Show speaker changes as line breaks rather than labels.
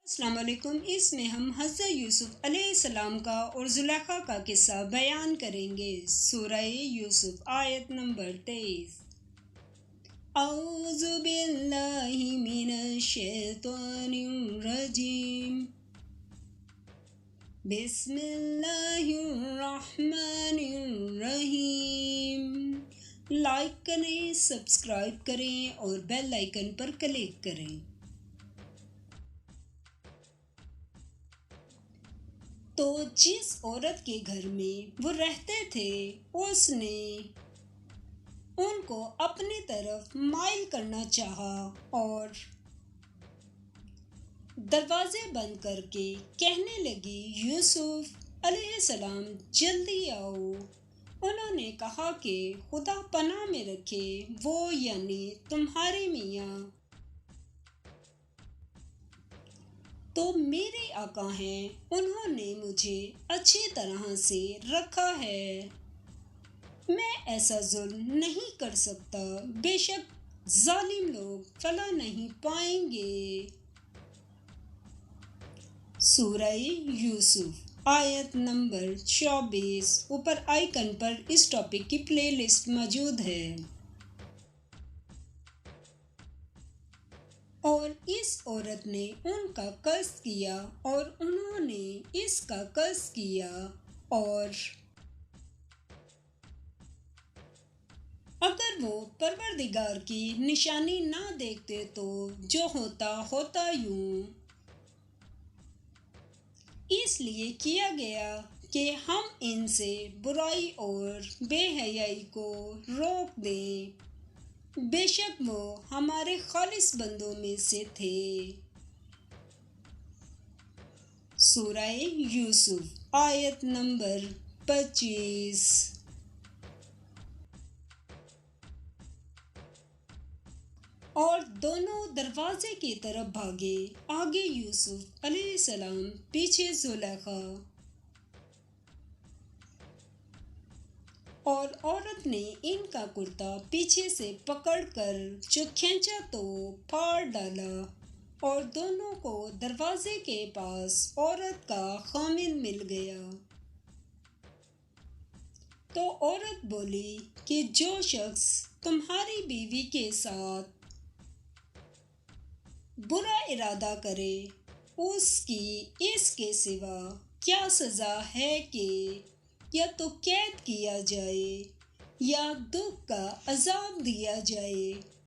السلام علیکم۔ اس میں ہم حضرت یوسف علیہ السلام کا اور زلیخا کا قصہ بیان کریں گے۔ سورہ یوسف آیت نمبر 23۔ اعوذ باللہ من الشیطان الرجیم، بسم اللہ الرحمن الرحیم۔ لائک کریں، سبسکرائب کریں اور بیل آئیکن پر کلک کریں۔ تو جس عورت کے گھر میں وہ رہتے تھے اس نے ان کو اپنی طرف مائل کرنا چاہا اور دروازے بند کر کے کہنے لگی، یوسف علیہ السلام جلدی آؤ۔ انہوں نے کہا کہ خدا پناہ میں رکھے، وہ یعنی تمہارے میاں تو میرے آقا ہیں، انہوں نے مجھے اچھی طرح سے رکھا ہے، میں ایسا ظلم نہیں کر سکتا، بے شک ظالم لوگ فلاح نہیں پائیں گے۔ سورہ یوسف آیت نمبر 24۔ اوپر آئیکن پر اس ٹاپک کی پلے لسٹ موجود ہے۔ اور اس عورت نے ان کا قصد کیا اور انہوں نے اس کا قصد کیا، اور اگر وہ پروردگار کی نشانی نہ دیکھتے تو جو ہوتا یوں اس لیے کیا گیا کہ ہم ان سے برائی اور بے حیائی کو روک دیں، بے شک وہ ہمارے خالص بندوں میں سے تھے۔ سورہ یوسف آیت نمبر 25۔ اور دونوں دروازے کی طرف بھاگے، آگے یوسف علیہ السلام، پیچھے زلیخا۔ اور عورت نے ان کا کرتا پیچھے سے پکڑ کر جو کھینچا تو پھاڑ ڈالا، اور دونوں کو دروازے کے پاس عورت کا خامند مل گیا۔ تو عورت بولی کہ جو شخص تمہاری بیوی کے ساتھ برا ارادہ کرے اس کی اس کے سوا کیا سزا ہے کہ یا تو قید کیا جائے یا دکھ کا عذاب دیا جائے۔